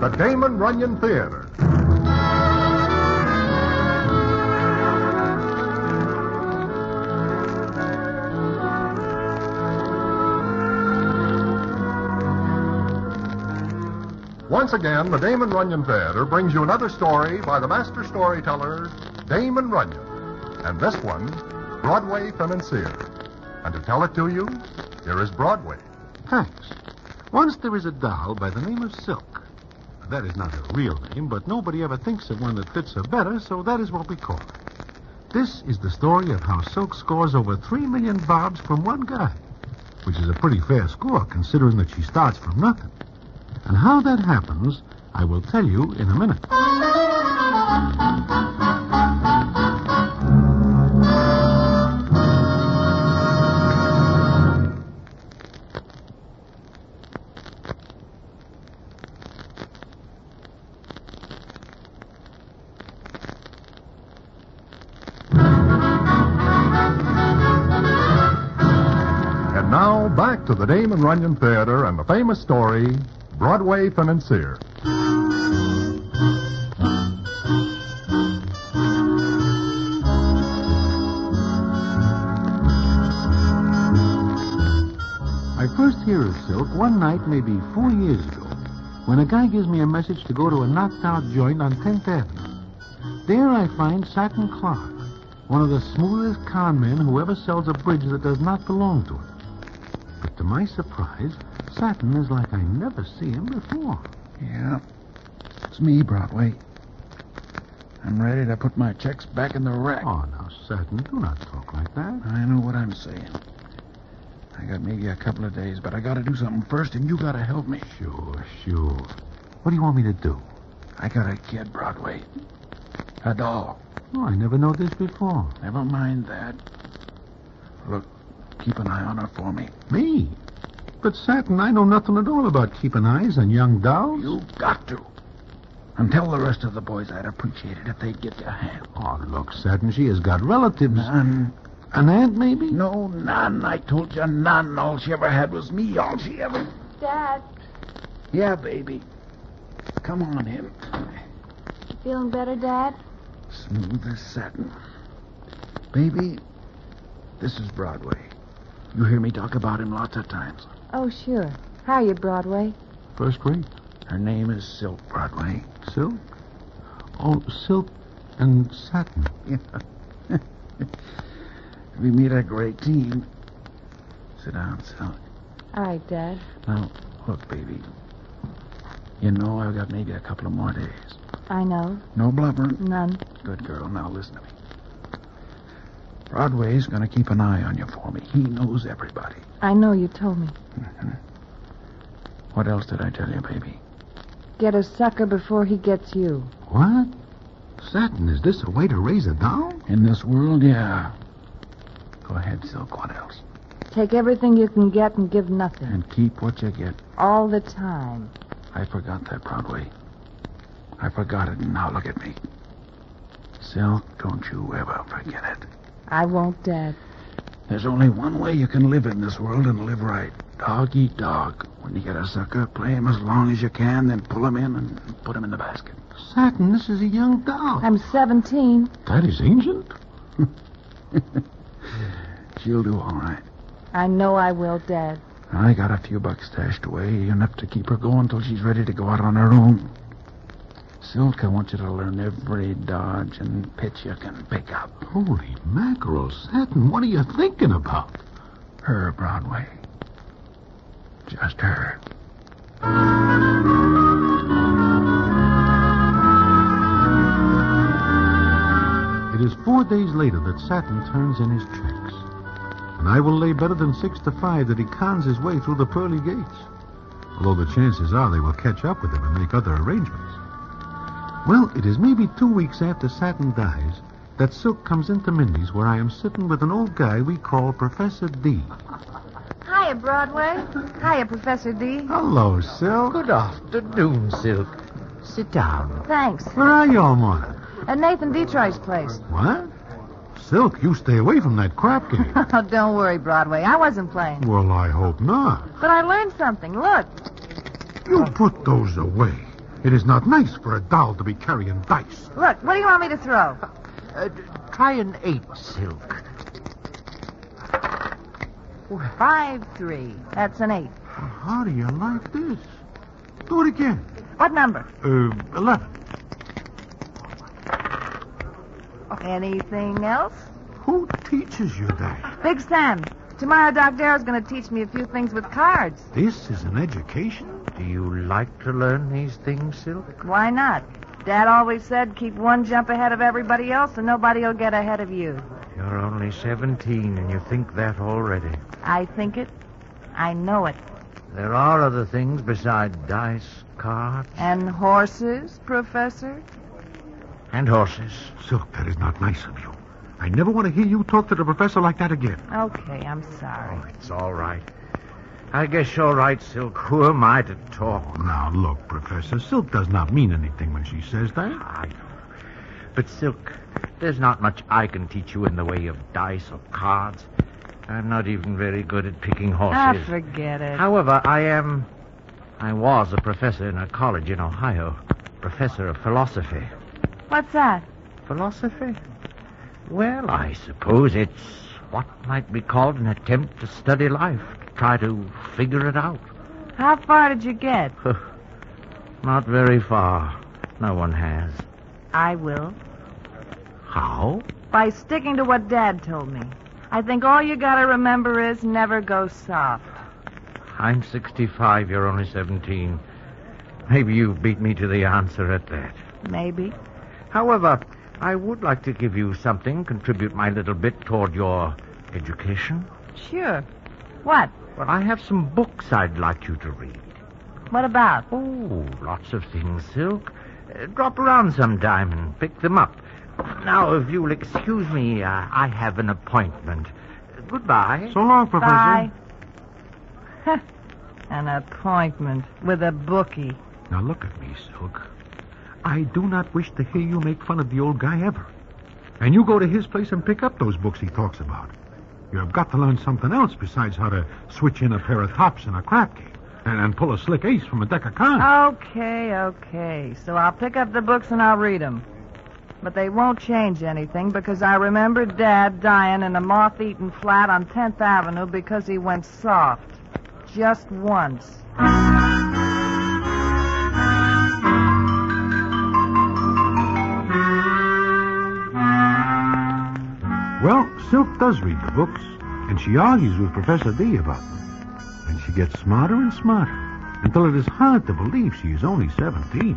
the Damon Runyon Theater. Once again, the Damon Runyon Theater brings you another story by the master storyteller, Damon Runyon. And this one, Broadway Financier. And to tell it to you, here is Broadway. Thanks. Once there was a doll by the name of Silk. That is not her real name, but nobody ever thinks of one that fits her better, so that is what we call her. This is the story of how Silk scores over 3 million bobs from one guy, which is a pretty fair score considering that she starts from nothing. And how that happens, I will tell you in a minute. And now, back to the Damon Runyon Theater and the famous story, Broadway Financier. I first hear of Silk one night maybe 4 years ago when a guy gives me a message to go to a knocked-out joint on 10th Avenue. There I find Satin Clark, one of the smoothest con men who ever sells a bridge that does not belong to him. But to my surprise, Satin is like I never see him before. Yeah, it's me, Broadway. I'm ready to put my checks back in the rack. Oh, now, Satin, do not talk like that. I know what I'm saying. I got maybe a couple of days, but I got to do something first, and you got to help me. Sure. What do you want me to do? I got a kid, Broadway. A doll. Oh, I never know this before. Never mind that. Look, keep an eye on her for me. Me? But, Satin, I know nothing at all about keeping eyes on young dolls. You've got to. And tell the rest of the boys I'd appreciate it if they'd get their hand. Oh, look, Satin, she has got relatives. None. An aunt, maybe? No, none. I told you none. All she ever had was me. All she ever... Dad, Yeah, baby. Come on in. you feeling better, Dad? Smooth as satin. Baby, this is Broadway. You hear me talk about him lots of times. Oh, sure. How are you, Broadway? First rate. Her name is Silk, Broadway. Silk? Oh, Silk and Satin. Yeah. We meet a great team. Sit down, Silk. All right, Dad. Now, look, baby. You know I've got maybe a couple of more days. I know. No blubbering. None. Good girl. Now listen to me. Broadway's going to keep an eye on you for me. He knows everybody. I know you told me. Mm-hmm. What else did I tell you, baby? Get a sucker before he gets you. What? Satin, is this a way to raise a doll? In this world, yeah. Go ahead, Silk. What else? Take everything you can get and give nothing. And keep what you get. All the time. I forgot that, Broadway. I forgot it, and now look at me. Silk, don't you ever forget it. I won't, Dad. There's only one way you can live in this world and live right. Dog eat dog. When you get a sucker, play him as long as you can, then pull him in and put him in the basket. Satin, this is a young doll. I'm 17. That is ancient. She'll do all right. I know I will, Dad. I got a few bucks stashed away, enough to keep her going till she's ready to go out on her own. Silk, I want you to learn every dodge and pitch you can pick up. Holy mackerel, Satin, what are you thinking about? Her, Broadway. Just her. It is 4 days later that Satin turns in his checks. And I will lay better than 6 to 5 that he cons his way through the pearly gates. Although the chances are they will catch up with him and make other arrangements. Well, it is maybe 2 weeks after Satin dies that Silk comes into Mindy's where I am sitting with an old guy we call Professor D. Hiya, Broadway. Hiya, Professor D. Hello, Silk. Good afternoon, Silk. Sit down. Thanks. Where are you all morning? At Nathan Detroit's place. What? Silk, you stay away from that crap game. Oh, don't worry, Broadway. I wasn't playing. Well, I hope not. But I learned something. Look. You put those away. It is not nice for a doll to be carrying dice. Look, what do you want me to throw? Try an 8, Silk. 5-3. That's an 8. How do you like this? Do it again. What number? 11. Anything else? Who teaches you that? Big Sam. Tomorrow, Doc Darrow's going to teach me a few things with cards. This is an education? Do you like to learn these things, Silk? Why not? Dad always said keep one jump ahead of everybody else and nobody will get ahead of you. You're only 17 and you think that already. I think it. I know it. There are other things besides dice, cards. And horses, Professor? And horses. Silk, that is not nice of you. I never want to hear you talk to the professor like that again. Okay, I'm sorry. Oh, it's all right. I guess you're right, Silk. Who am I to talk? Now, look, Professor, Silk does not mean anything when she says that. I know. But, Silk, there's not much I can teach you in the way of dice or cards. I'm not even very good at picking horses. Forget it. However, I was a professor in a college in Ohio. Professor of philosophy. What's that? Philosophy? Well, I suppose it's what might be called an attempt to study life, to try to figure it out. How far did you get? Not very far. No one has. I will. How? By sticking to what Dad told me. I think all you gotta remember is never go soft. I'm 65, you're only 17. Maybe you beat me to the answer at that. Maybe. However, I would like to give you something, contribute my little bit toward your education. Sure. What? Well, I have some books I'd like you to read. What about? Oh, lots of things, Silk. Drop around sometime and pick them up. Now, if you'll excuse me, I have an appointment. Goodbye. So long, Professor. Bye. An appointment with a bookie. Now, look at me, Silk. I do not wish to hear you make fun of the old guy ever. And you go to his place and pick up those books he talks about. You have got to learn something else besides how to switch in a pair of tops in a crap game and pull a slick ace from a deck of cards. Okay. So I'll pick up the books and I'll read them. But they won't change anything because I remember Dad dying in a moth-eaten flat on 10th Avenue because he went soft. Just once. Well, Silk does read the books, and she argues with Professor D about them. And she gets smarter and smarter until it is hard to believe she is only 17.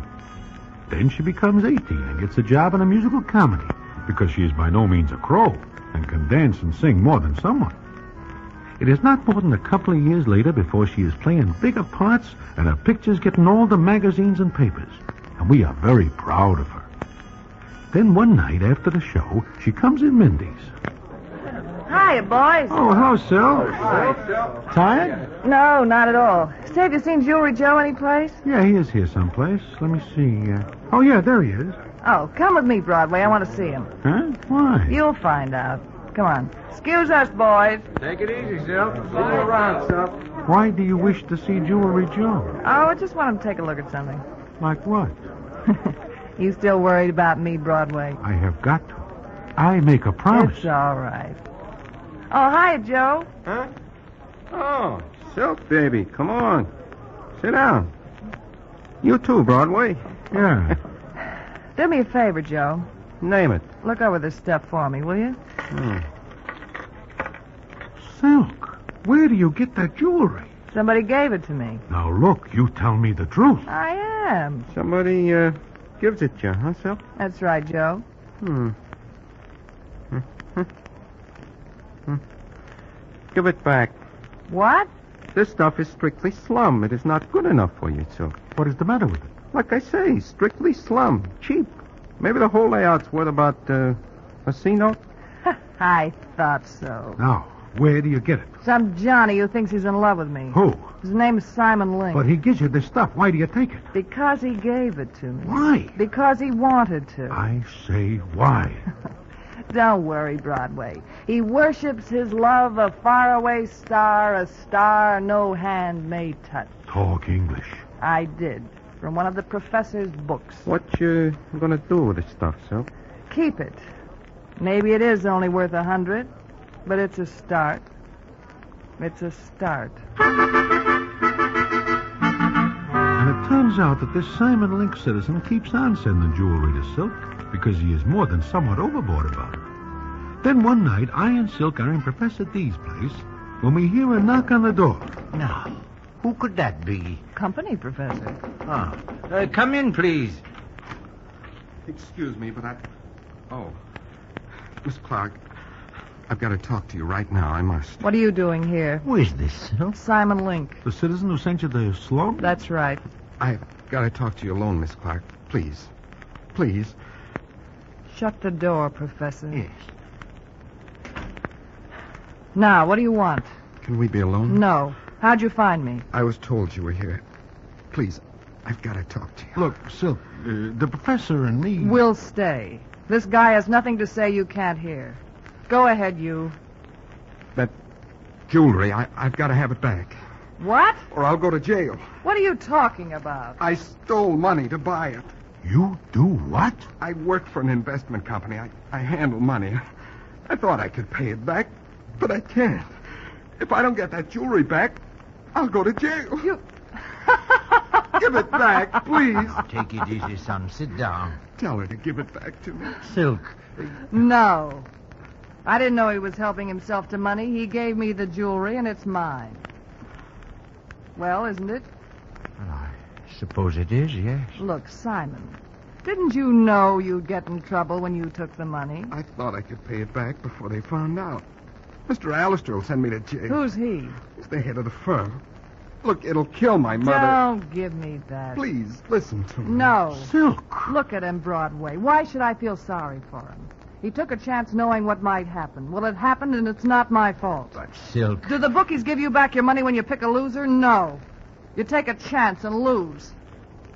Then she becomes 18 and gets a job in a musical comedy because she is by no means a crow and can dance and sing more than someone. It is not more than a couple of years later before she is playing bigger parts and her pictures get in all the magazines and papers. And we are very proud of her. Then one night after the show, she comes in Mindy's. Hiya, boys. Oh, hello, Sil. Tired? No, not at all. Say, have you seen Jewelry Joe anyplace? Yeah, he is here someplace. Let me see. Oh, yeah, there he is. Oh, come with me, Broadway. I want to see him. Huh? Why? You'll find out. Come on. Excuse us, boys. Take it easy, Silk. See you around, Silk. Why do you wish to see Jewelry Joe? Oh, I just want him to take a look at something. Like what? You still worried about me, Broadway? I have got to. I make a promise. It's all right. Oh, hiya, Joe. Huh? Oh, Silk, baby. Come on. Sit down. You too, Broadway. Yeah. Do me a favor, Joe. Name it. Look over this stuff for me, will you? Silk, where do you get that jewelry? Somebody gave it to me. Now, look, you tell me the truth. I am. Somebody, gives it you, huh, Silk? That's right, Joe. Give it back. What? This stuff is strictly slum. It is not good enough for you, Silk. What is the matter with it? Like I say, strictly slum. Cheap. Maybe the whole layout's worth about, a C-note? I thought so. Now, where do you get it? Some Johnny who thinks he's in love with me. Who? His name is Simon Link. But he gives you this stuff. Why do you take it? Because he gave it to me. Why? Because he wanted to. I say why. Don't worry, Broadway. He worships his love a faraway star, a star no hand may touch. Talk English. I did. from one of the professor's books. What you gonna do with this stuff, Silk? Keep it. Maybe it is only worth $100, but it's a start. It's a start. And it turns out that this Simon Link citizen keeps on sending jewelry to Silk because he is more than somewhat overboard about it. Then one night, I and Silk are in Professor D's place when we hear a knock on the door. Now, who could that be? Company, Professor. Come in, please. Excuse me, but Oh. Miss Clark, I've got to talk to you right now. I must. What are you doing here? Who is this, Silk? Simon Link. The citizen who sent you the sloan? That's right. I've got to talk to you alone, Miss Clark. Please. Please. Shut the door, Professor. Yes. Now, what do you want? Can we be alone? No. How'd you find me? I was told you were here. Please, I've got to talk to you. Look, Silk, the professor and me... We'll stay. This guy has nothing to say you can't hear. Go ahead, you. That jewelry, I've got to have it back. What? Or I'll go to jail. What are you talking about? I stole money to buy it. You do what? I work for an investment company. I handle money. I thought I could pay it back, but I can't. If I don't get that jewelry back, I'll go to jail. You... Give it back, please. Take it easy, son. Sit down. Tell her to give it back to me. Silk. No. I didn't know he was helping himself to money. He gave me the jewelry, and it's mine. Well, isn't it? Well, I suppose it is, yes. Look, Simon, didn't you know you'd get in trouble when you took the money? I thought I could pay it back before they found out. Mr. Allister will send me to jail. Who's he? He's the head of the firm. Look, it'll kill my mother. Don't give me that. Please, listen to me. No. Silk. Look at him, Broadway. Why should I feel sorry for him? He took a chance knowing what might happen. Well, it happened, and it's not my fault. But, Silk... Do the bookies give you back your money when you pick a loser? No. You take a chance and lose.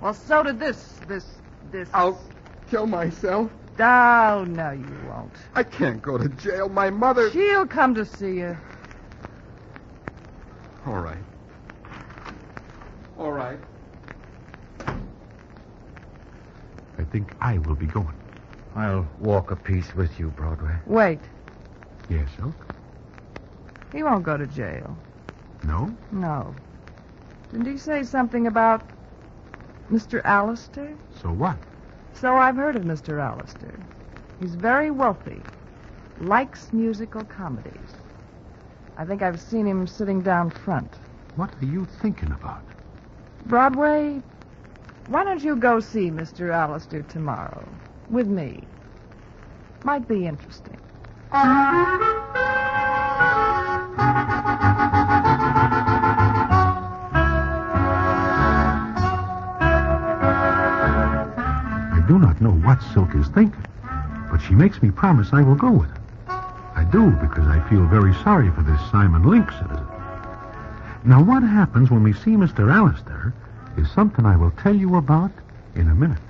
Well, so did this. I'll kill myself. Oh, no, you won't. I can't go to jail. My mother... She'll come to see you. All right. All right. I think I will be going. I'll walk a piece with you, Broadway. Wait. Yes, Silk? He won't go to jail. No? No. Didn't he say something about Mr. Allister? So what? So I've heard of Mr. Allister. He's very wealthy. Likes musical comedies. I think I've seen him sitting down front. What are you thinking about? Broadway, why don't you go see Mr. Allister tomorrow? With me. Might be interesting. I do not know what Silk is thinking, but she makes me promise I will go with her. I do because I feel very sorry for this Simon Link citizen. Now, what happens when we see Mr. Allister is something I will tell you about in a minute.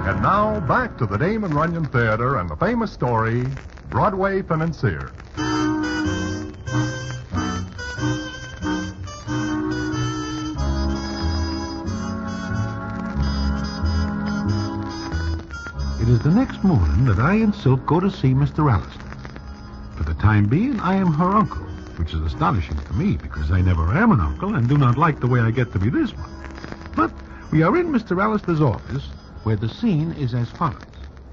And now, back to the Damon Runyon Theater and the famous story, Broadway Financier. It is the next morning that I and Silk go to see Mr. Allister. For the time being, I am her uncle, which is astonishing to me because I never am an uncle and do not like the way I get to be this one. But we are in Mr. Allister's office, where the scene is as follows.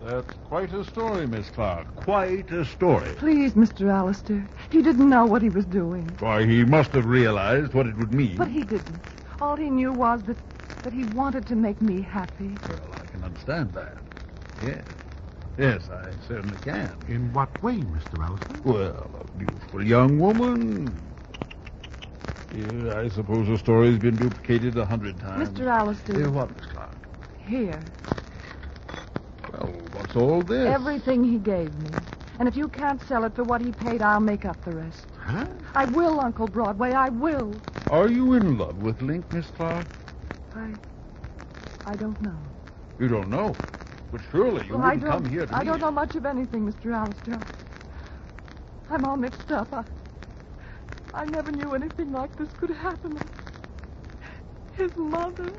That's quite a story, Miss Clark. Quite a story. Please, Mr. Allister. He didn't know what he was doing. Why, he must have realized what it would mean. But he didn't. All he knew was that he wanted to make me happy. Well, I can understand that. Yes. Yes, I certainly can. In what way, Mr. Allister? Well, a beautiful young woman. Yeah, I suppose the story's been duplicated 100 times. Mr. Allister. What, Miss Clark? Here. Well, what's all this? Everything he gave me. And if you can't sell it for what he paid, I'll make up the rest. Huh? I will, Uncle Broadway, I will. Are you in love with Link, Miss Clark? I don't know. You don't know. But surely you wouldn't come here to I me. don't know much of anything, Mr. Alistair. I'm all mixed up. I never knew anything like this could happen. His mother.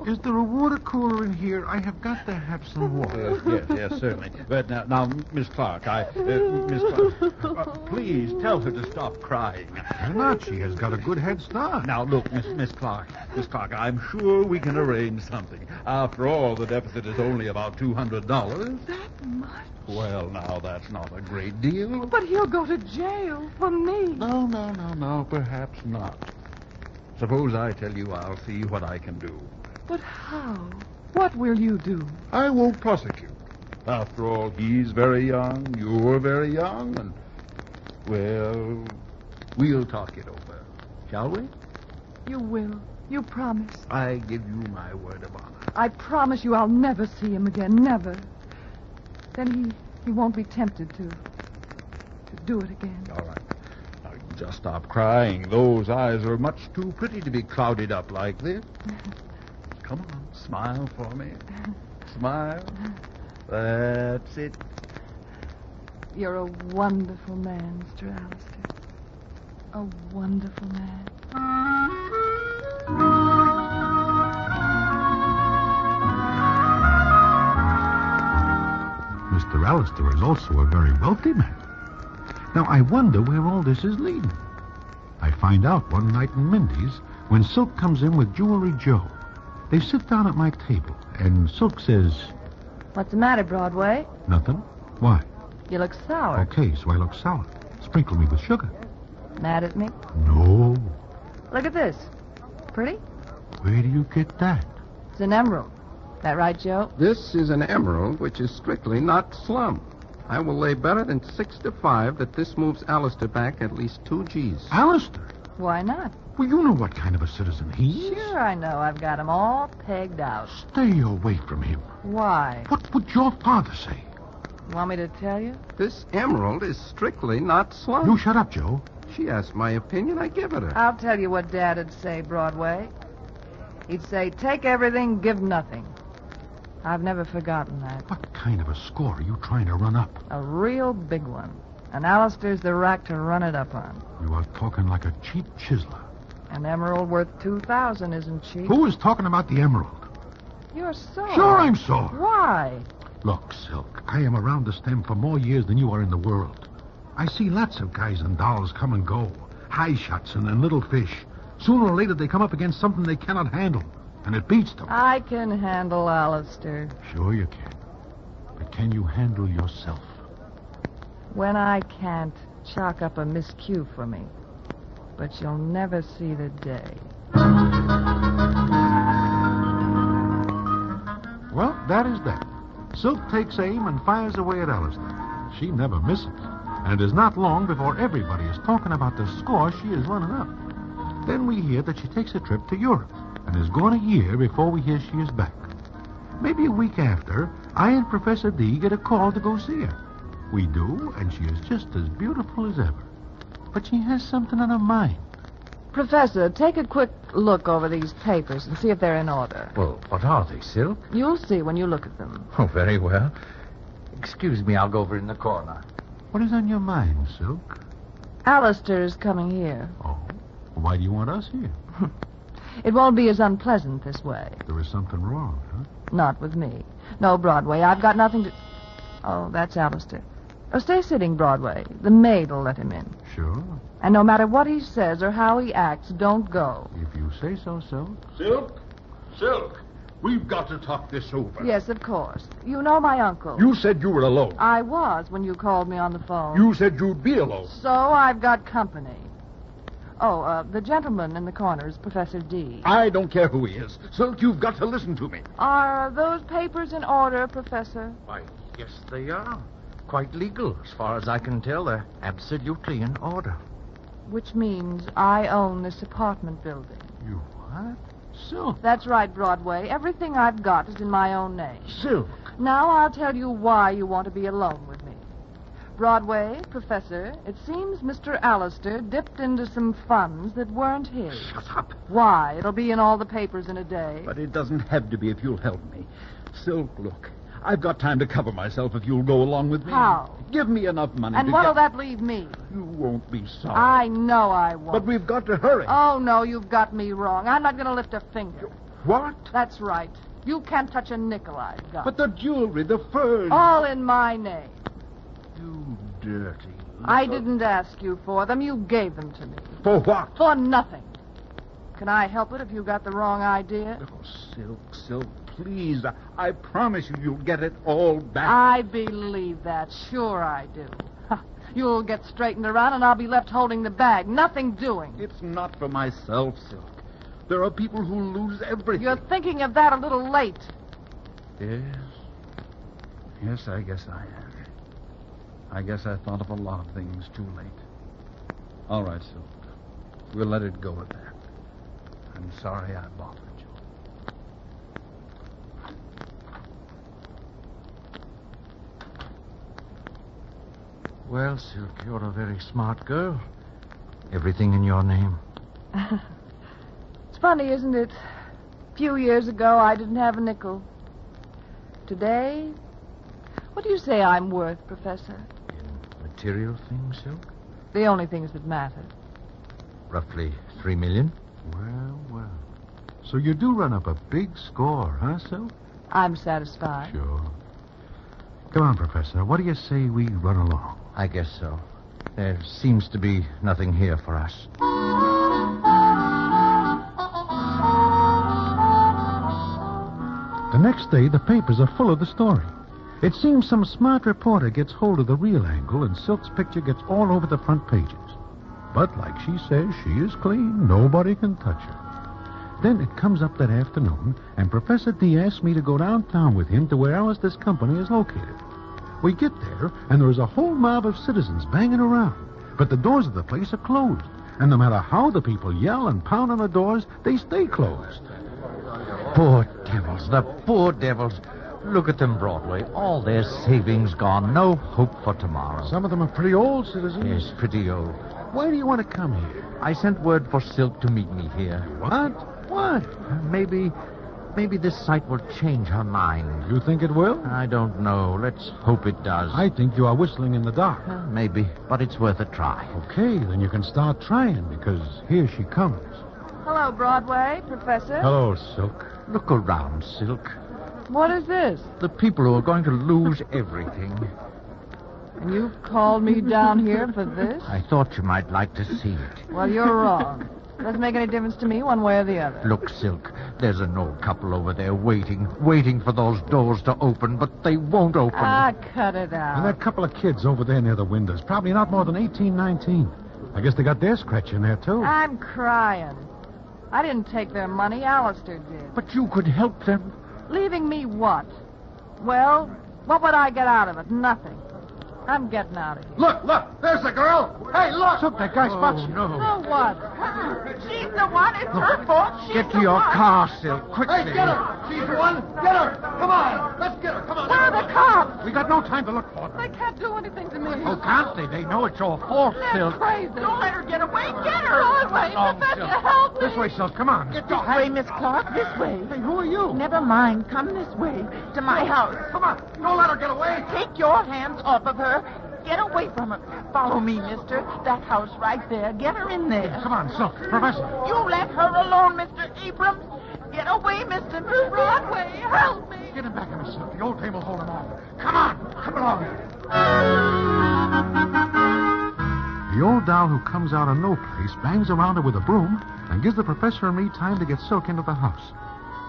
Is there a water cooler in here? I have got to have some water. Yes, certainly. But now, Miss Clark, Miss Clark, please tell her to stop crying. Why not? She has got a good head start. Now, look, Miss Clark, I'm sure we can arrange something. After all, the deficit is only about $200. That much? Well, now, that's not a great deal. But he'll go to jail for me. No, perhaps not. Suppose I tell you I'll see what I can do. But how? What will you do? I won't prosecute. After all, he's very young, you're very young, and, well, we'll talk it over. Shall we? You will. You promise. I give you my word of honor. I promise you I'll never see him again. Never. Then he won't be tempted to do it again. All right. Now, you just stop crying. Those eyes are much too pretty to be clouded up like this. Come on, smile for me. Smile. That's it. You're a wonderful man, Mr. Alistair. A wonderful man. Mr. Alistair is also a very wealthy man. Now, I wonder where all this is leading. I find out one night in Mindy's when Silk comes in with Jewelry Joe. They sit down at my table, and Silk says, What's the matter, Broadway? Nothing. Why? You look sour. Okay, so I look sour. Sprinkle me with sugar. Mad at me? No. Look at this. Pretty? Where do you get that? It's an emerald. That right, Joe? This is an emerald, which is strictly not slum. I will lay better than 6 to 5 that this moves Alistair back at least 2 G's. Alistair? Why not? Well, you know what kind of a citizen he is. Sure, I know. I've got 'em all pegged out. Stay away from him. Why? What would your father say? You want me to tell you? This emerald is strictly not slum. You shut up, Joe. She asked my opinion. I give it her. I'll tell you what Dad'd say, Broadway. He'd say, take everything, give nothing. I've never forgotten that. What kind of a score are you trying to run up? A real big one. And Alistair's the rack to run it up on. You are talking like a cheap chiseler. An emerald worth $2,000 isn't cheap. Who is talking about the emerald? You're sore. Sure, I'm sore. Why? Look, Silk, I am around the stem for more years than you are in the world. I see lots of guys and dolls come and go. High shots and then little fish. Sooner or later they come up against something they cannot handle. And it beats them. I can handle Alistair. Sure you can. But can you handle yourself? When I can't, chalk up a miscue for me. But you'll never see the day. Well, that is that. Silk takes aim and fires away at Alistair. She never misses. And it is not long before everybody is talking about the score she is running up. Then we hear that she takes a trip to Europe and is gone a year before we hear she is back. Maybe a week after, I and Professor D get a call to go see her. We do, and she is just as beautiful as ever. But she has something on her mind. Professor, take a quick look over these papers and see if they're in order. Well, what are they, Silk? You'll see when you look at them. Oh, very well. Excuse me, I'll go over in the corner. What is on your mind, Silk? Alistair's coming here. Oh, why do you want us here? It won't be as unpleasant this way. There is something wrong, huh? Not with me. No, Broadway, I've got nothing to... Oh, that's Alistair. Oh, stay sitting, Broadway. The maid'll let him in. Sure. And no matter what he says or how he acts, don't go. If you say so, Silk. Silk, we've got to talk this over. Yes, of course. You know my uncle. You said you were alone. I was when you called me on the phone. You said you'd be alone. So I've got company. Oh, the gentleman in the corner is Professor D. I don't care who he is. Silk, you've got to listen to me. Are those papers in order, Professor? Why, yes, they are. Quite legal. As far as I can tell, they're absolutely in order. Which means I own this apartment building. You what? Silk. That's right, Broadway. Everything I've got is in my own name. Silk. Now I'll tell you why you want to be alone with me. Broadway, Professor, it seems Mr. Allister dipped into some funds that weren't his. Shut up. Why? It'll be in all the papers in a day. But it doesn't have to be if you'll help me. Silk, look. I've got time to cover myself if you'll go along with me. How? Give me enough money And to what'll get... that leave me? You won't be sorry. I know I won't. But we've got to hurry. Oh, no, you've got me wrong. I'm not going to lift a finger. What? That's right. You can't touch a nickel I've got. But the jewelry, the furs... All in my name. You dirty... I didn't ask you for them. You gave them to me. For what? For nothing. Can I help it if you got the wrong idea? Oh, Silk, please. I promise you'll get it all back. I believe that. Sure I do. You'll get straightened around and I'll be left holding the bag. Nothing doing. It's not for myself, Silk. There are people who lose everything. You're thinking of that a little late. Yes. Yes, I guess I am. I guess I thought of a lot of things too late. All right, Silk. We'll let it go at that. I'm sorry I bothered you. Well, Silk, you're a very smart girl. Everything in your name. It's funny, isn't it? A few years ago, I didn't have a nickel. Today, what do you say I'm worth, Professor? In material things, Silk? The only things that matter. Roughly 3 million. Well. So you do run up a big score, huh, Silk? I'm satisfied. Sure. Come on, Professor. What do you say we run along? I guess so. There seems to be nothing here for us. The next day, the papers are full of the story. It seems some smart reporter gets hold of the real angle and Silk's picture gets all over the front pages. But like she says, she is clean. Nobody can touch her. Then it comes up that afternoon, and Professor D asks me to go downtown with him to where Allister's company is located. We get there, and there is a whole mob of citizens banging around. But the doors of the place are closed. And no matter how the people yell and pound on the doors, they stay closed. Poor devils, the poor devils. Look at them, Broadway. All their savings gone. No hope for tomorrow. Some of them are pretty old citizens. Yes, pretty old. Why do you want to come here? I sent word for Silk to meet me here. What? What? Maybe this sight will change her mind. You think it will? I don't know. Let's hope it does. I think you are whistling in the dark. Maybe, but it's worth a try. Okay, then you can start trying, because here she comes. Hello, Broadway, Professor. Hello, Silk. Look around, Silk. What is this? The people who are going to lose everything. And you called me down here for this? I thought you might like to see it. Well, you're wrong. Doesn't make any difference to me one way or the other. Look, Silk, there's an old couple over there waiting for those doors to open, but they won't open. Ah, cut it And out. that couple of kids over there near the windows, probably not more than 18, 19. I guess they got their scratch in there, too. I'm crying. I didn't take their money. Allister did. But you could help them. Leaving me what? Well, what would I get out of it? Nothing. I'm getting out of here. Look, there's the girl. Hey, look. Silk, that guy spots you. No. So what? She's the one. It's her fault. Get to your car, Silk, quickly. Hey, get her. She's the one. Get her. Come on. Let's get her. Come on. Where are the cops? We got no time to look for them. They can't do anything to me. Oh, can't they? They know it's your fault, They're Silk. crazy. Don't let her get away. Get her. Broadway, Professor, help me. This way, Silk. Come on. This way, Miss Clark. This way. Hey, who are you? Never mind. Come this way. To my house. Come on. Don't let her get away. Take your hands off of her. Get away from her. Follow me, mister. That house right there. Get her in there. Come on, Silk. Professor. You let her alone, Mr. Abrams. Get away, Mr. Broadway. Help me. Get him back in the Silk. The old dame will hold him off. Come on. Come along. The old doll who comes out of no place bangs around her with a broom and gives the professor and me time to get Silk into the house.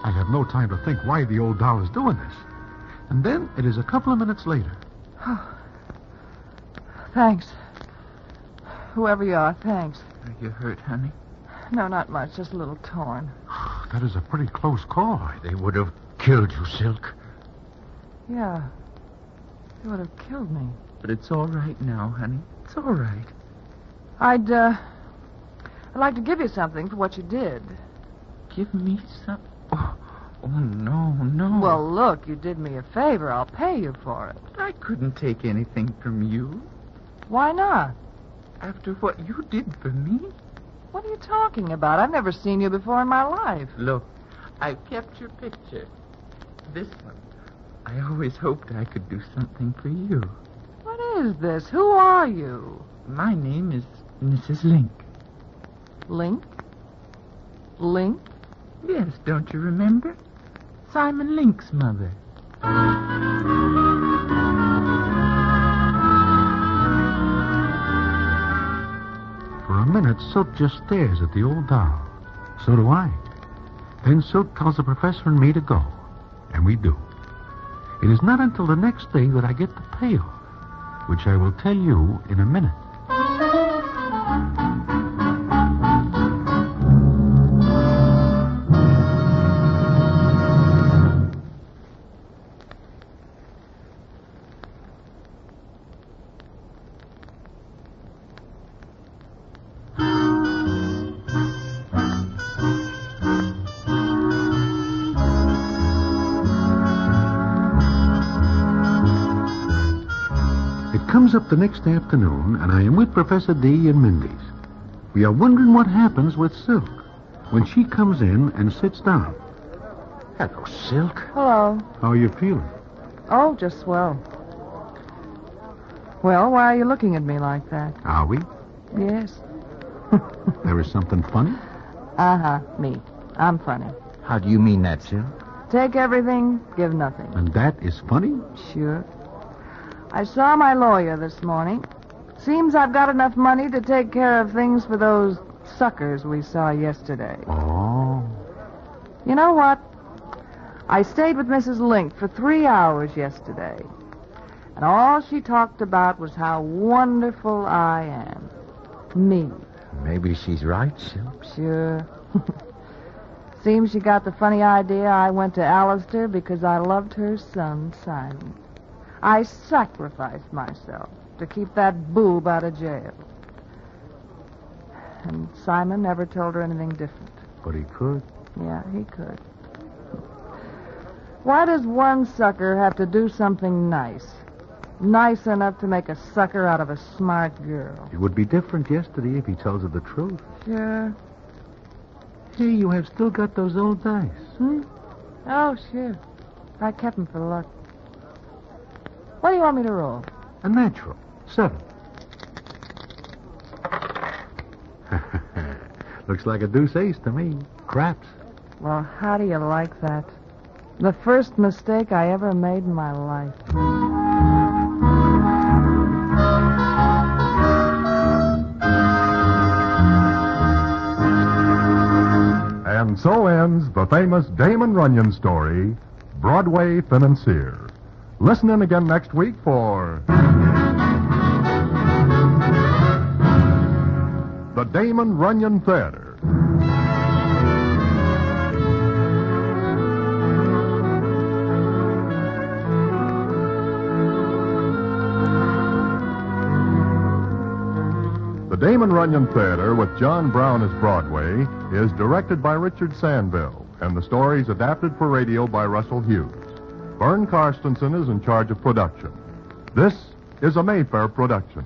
I have no time to think why the old doll is doing this. And then it is a couple of minutes later. Thanks. Whoever you are, thanks. Are you hurt, honey? No, not much. Just a little torn. That is a pretty close call. They would have killed you, Silk. Yeah. They would have killed me. But it's all right now, honey. It's all right. I'd like to give you something for what you did. Give me some... Oh, no. Well, look, you did me a favor. I'll pay you for it. I couldn't take anything from you. Why not? After what you did for me? What are you talking about? I've never seen you before in my life. Look, I kept your picture. This one. I always hoped I could do something for you. What is this? Who are you? My name is Mrs. Link. Link? Link? Yes, don't you remember? Simon Link's mother. For a minute, Silk just stares at the old doll. So do I. Then Silk tells the professor and me to go. And we do. It is not until the next day that I get the payoff, which I will tell you in a minute. Comes up the next afternoon, and I am with Professor D and Mindy's. We are wondering what happens with Silk when she comes in and sits down. Hello, Silk. Hello. How are you feeling? Oh, just swell. Well, why are you looking at me like that? Are we? Yes. There is something funny? Me. I'm funny. How do you mean that, Silk? Take everything, give nothing. And that is funny? Sure. I saw my lawyer this morning. Seems I've got enough money to take care of things for those suckers we saw yesterday. Oh. You know what? I stayed with Mrs. Link for 3 hours yesterday. And all she talked about was how wonderful I am. Me. Maybe she's right, Silk. Sure. Seems she got the funny idea I went to Alistair because I loved her son, Simon. I sacrificed myself to keep that boob out of jail. And Simon never told her anything different. But he could. Yeah, he could. Why does one sucker have to do something nice? Nice enough to make a sucker out of a smart girl. It would be different yesterday if he tells her the truth. Sure. Hey, you have still got those old dice. Oh, sure. I kept them for luck. What do you want me to roll? A natural. 7. Looks like a deuce ace to me. Craps. Well, how do you like that? The first mistake I ever made in my life. And so ends the famous Damon Runyon story, Broadway Financier. Listen in again next week for the Damon Runyon Theater. The Damon Runyon Theater, with John Brown as Broadway, is directed by Richard Sandville, and the story is adapted for radio by Russell Hughes. Vern Karstensen is in charge of production. This is a Mayfair production.